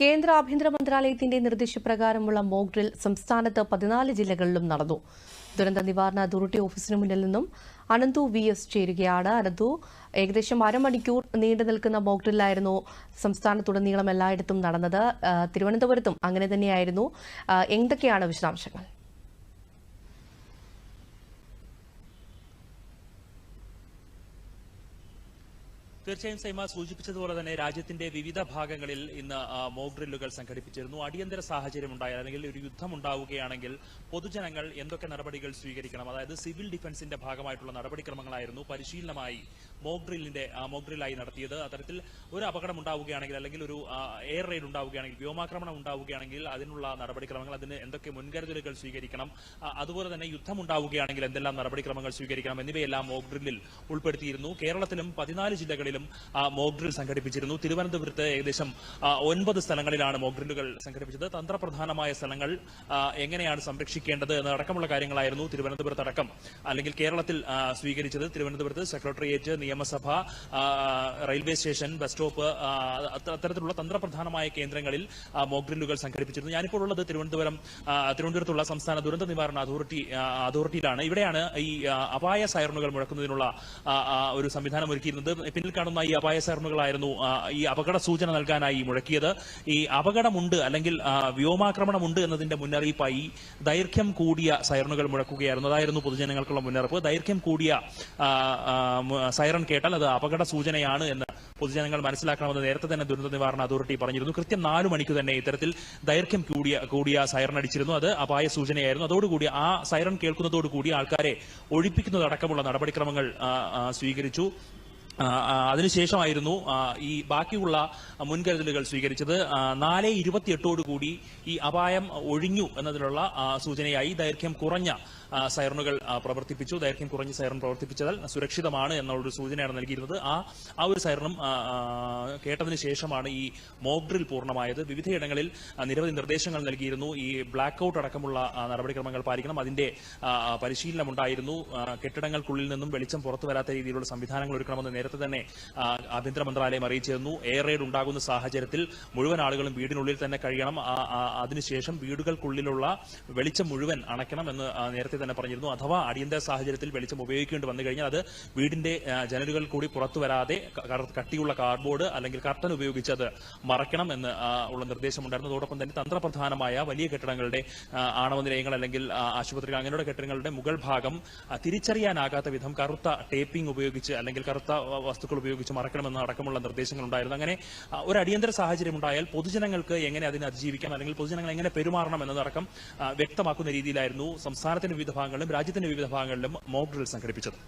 കേന്ദ്ര ആഭ്യന്തര മന്ത്രാലയത്തിന്റെ നിർദ്ദേശപ്രകാരമുള്ള മോക്ക് ഡ്രിൽ സംസ്ഥാനത്ത് 14 ജില്ലകളിലും നടന്നു. ദുരന്ത നിവാരണ അതോറിറ്റി ഓഫീസിന് മുന്നിൽ നിന്നും അനന്തു VS ചേരുകയാണ്. അനന്തു, ഏകദേശം അരമണിക്കൂർ നീണ്ടു നിൽക്കുന്ന മോക്ക് ഡ്രില്ലായിരുന്നു സംസ്ഥാനത്തുടനീളം എല്ലായിടത്തും നടന്നത്. തിരുവനന്തപുരത്തും അങ്ങനെ തന്നെയായിരുന്നു. എന്തൊക്കെയാണ് വിശദാംശങ്ങൾ? തീർച്ചയായും സൈമ സൂചിപ്പിച്ചതുപോലെ തന്നെ രാജ്യത്തിന്റെ വിവിധ ഭാഗങ്ങളിൽ ഇന്ന് മോക്ക് ഡ്രില്ലുകൾ സംഘടിപ്പിച്ചിരുന്നു. അടിയന്തര സാഹചര്യം ഉണ്ടായാൽ അല്ലെങ്കിൽ ഒരു യുദ്ധം ഉണ്ടാവുകയാണെങ്കിൽ പൊതുജനങ്ങൾ എന്തൊക്കെ നടപടികൾ സ്വീകരിക്കണം, അതായത് സിവിൽ ഡിഫൻസിന്റെ ഭാഗമായിട്ടുള്ള നടപടിക്രമങ്ങളായിരുന്നു പരിശീലനമായി മോക്ക് ഡ്രില്ലായി നടത്തിയത്. അത്തരത്തിൽ ഒരു അപകടം ഉണ്ടാവുകയാണെങ്കിൽ അല്ലെങ്കിൽ ഒരു എയർ റെയ്ഡ് ഉണ്ടാവുകയാണെങ്കിൽ, വ്യോമാക്രമണം ഉണ്ടാവുകയാണെങ്കിൽ അതിനുള്ള നടപടിക്രമങ്ങൾ, അതിന് എന്തൊക്കെ മുൻകരുതലുകൾ സ്വീകരിക്കണം, അതുപോലെ തന്നെ യുദ്ധം ഉണ്ടാവുകയാണെങ്കിൽ എന്തെല്ലാം നടപടിക്രമങ്ങൾ സ്വീകരിക്കണം എന്നിവയെല്ലാം മോക്ക് ഡ്രില്ലിൽ ഉൾപ്പെടുത്തിയിരുന്നു. കേരളത്തിലും 14 ജില്ലകളിലും മോക്ക് ഡ്രിൽ സംഘടിപ്പിച്ചിരുന്നു. തിരുവനന്തപുരത്ത് ഏകദേശം 9 സ്ഥലങ്ങളിലാണ് മോക്ക് ഡ്രില്ലുകൾ സംഘടിപ്പിച്ചത്. തന്ത്രപ്രധാനമായ സ്ഥലങ്ങൾ എങ്ങനെയാണ് സംരക്ഷിക്കേണ്ടത് എന്നടക്കമുള്ള കാര്യങ്ങളായിരുന്നു തിരുവനന്തപുരത്ത് അടക്കം അല്ലെങ്കിൽ കേരളത്തിൽ സ്വീകരിച്ചത്. തിരുവനന്തപുരത്ത് സെക്രട്ടേറിയറ്റ്, നിയമസഭ, റെയിൽവേ സ്റ്റേഷൻ, ബസ് സ്റ്റോപ്പ്, അത്തരത്തിലുള്ള തന്ത്രപ്രധാനമായ കേന്ദ്രങ്ങളിൽ മോക്ക് ഡ്രില്ലുകൾ സംഘടിപ്പിച്ചിരുന്നു. ഞാനിപ്പോൾ ഉള്ളത് തിരുവനന്തപുരത്തുള്ള സംസ്ഥാന ദുരന്ത നിവാരണ അതോറിറ്റിയിലാണ്. ഇവിടെയാണ് ഈ അപായ സൈറണുകൾ മുഴക്കുന്നതിനുള്ള ഒരു സംവിധാനം ഒരുക്കിയിരുന്നത്. പിന്നിൽ കാണുന്ന ഈ അപായ സൈറണുകളായിരുന്നു ഈ അപകട സൂചന നൽകാനായി മുഴക്കിയത്. ഈ അപകടമുണ്ട് അല്ലെങ്കിൽ വ്യോമാക്രമണമുണ്ട് എന്നതിന്റെ മുന്നറിയിപ്പായി ദൈർഘ്യം കൂടിയ സൈറണുകൾ മുഴക്കുകയായിരുന്നു. അതായിരുന്നു പൊതുജനങ്ങൾക്കുള്ള മുന്നറിയിപ്പ്. ദൈർഘ്യം കൂടിയ സൈറൺ കേട്ടാൽ അത് അപകട സൂചനയാണ് എന്ന് പൊതുജനങ്ങൾ മനസ്സിലാക്കണമെന്ന് നേരത്തെ തന്നെ ദുരന്ത നിവാരണ അതോറിറ്റി പറഞ്ഞിരുന്നു. കൃത്യം 4 മണിക്ക് തന്നെ ഇത്തരത്തിൽ ദൈർഘ്യം കൂടിയ സൈറൺ അടിച്ചിരുന്നു. അത് അപായ സൂചനയായിരുന്നു. അതോടുകൂടി ആ സൈറൺ കേൾക്കുന്നതോടുകൂടി ആൾക്കാരെ ഒഴിപ്പിക്കുന്നതടക്കമുള്ള നടപടിക്രമങ്ങൾ സ്വീകരിച്ചു. അതിനുശേഷമായിരുന്നു ഈ ബാക്കിയുള്ള മുൻകരുതലുകൾ സ്വീകരിച്ചത്. 4:28 ഈ അപായം ഒഴിഞ്ഞു എന്നതിനുള്ള സൂചനയായി ദൈർഘ്യം കുറഞ്ഞ സൈറണുകൾ പ്രവർത്തിപ്പിച്ചു. ദൈർഘ്യം കുറഞ്ഞ സൈറൺ പ്രവർത്തിപ്പിച്ചാൽ സുരക്ഷിതമാണ് എന്നുള്ളൊരു സൂചനയാണ് നൽകിയിരുന്നത്. ആ ഒരു സൈറണും കേട്ടതിന് ശേഷമാണ് ഈ മോക്ക് ഡ്രിൽ പൂർണ്ണമായത്. വിവിധയിടങ്ങളിൽ നിരവധി നിർദ്ദേശങ്ങൾ നൽകിയിരുന്നു. ഈ ബ്ലാക്ക് ഔട്ട് അടക്കമുള്ള നടപടിക്രമങ്ങൾ പാലിക്കണം, അതിന്റെ പരിശീലനം ഉണ്ടായിരുന്നു. കെട്ടിടങ്ങൾക്കുള്ളിൽ നിന്നും വെളിച്ചം പുറത്തു വരാത്ത രീതിയിലുള്ള സംവിധാനങ്ങൾ ഒരുക്കണമെന്ന് നേരത്തെ തന്നെ ആഭ്യന്തര മന്ത്രാലയം അറിയിച്ചിരുന്നു. എയർ റെയ്ഡ് ഉണ്ടാകുന്ന സാഹചര്യത്തിൽ മുഴുവൻ ആളുകളും വീടിനുള്ളിൽ തന്നെ കഴിയണം. അതിനുശേഷം വീടുകൾക്കുള്ളിലുള്ള വെളിച്ചം മുഴുവൻ അണയ്ക്കണം എന്ന് നേരത്തെ തന്നെ പറഞ്ഞിരുന്നു. അഥവാ അടിയന്തര സാഹചര്യത്തിൽ വെളിച്ചം ഉപയോഗിക്കേണ്ടി വന്നു കഴിഞ്ഞാൽ അത് വീടിന്റെ ജനലുകൾ കൂടി പുറത്തു വരാതെ കട്ടിയുള്ള കാർഡ്ബോർഡ് അല്ലെങ്കിൽ കർട്ടൻ ഉപയോഗിച്ച് അത് മറയ്ക്കണം എന്ന് ഉള്ള നിർദ്ദേശമുണ്ടായിരുന്നു. അതോടൊപ്പം തന്നെ തന്ത്രപ്രധാനമായ വലിയ കെട്ടിടങ്ങളുടെ ആണവ നിലയങ്ങൾ അല്ലെങ്കിൽ ആശുപത്രികൾ അങ്ങനെയുള്ള കെട്ടിടങ്ങളുടെ മുകൾ ഭാഗം തിരിച്ചറിയാനാകാത്ത വിധം കറുത്ത ടേപ്പിംഗ് ഉപയോഗിച്ച് അല്ലെങ്കിൽ കറുത്ത വസ്തുക്കൾ ഉപയോഗിച്ച് മറക്കണമെന്ന് അടക്കമുള്ള നിർദ്ദേശങ്ങൾ ഉണ്ടായിരുന്നു. അങ്ങനെ ഒരു അടിയന്തര സാഹചര്യം ഉണ്ടായാൽ പൊതുജനങ്ങൾക്ക് എങ്ങനെ അതിനെ അതിജീവിക്കാം അല്ലെങ്കിൽ പൊതുജനങ്ങൾ എങ്ങനെ പെരുമാറണം എന്നതടക്കം വ്യക്തമാക്കുന്ന രീതിയിലായിരുന്നു സംസ്ഥാനത്തിന്റെ വിവിധ ഭാഗങ്ങളിലും രാജ്യത്തിന്റെ വിവിധ ഭാഗങ്ങളിലും മോക്ക് ഡ്രിൽ സംഘടിപ്പിച്ചത്.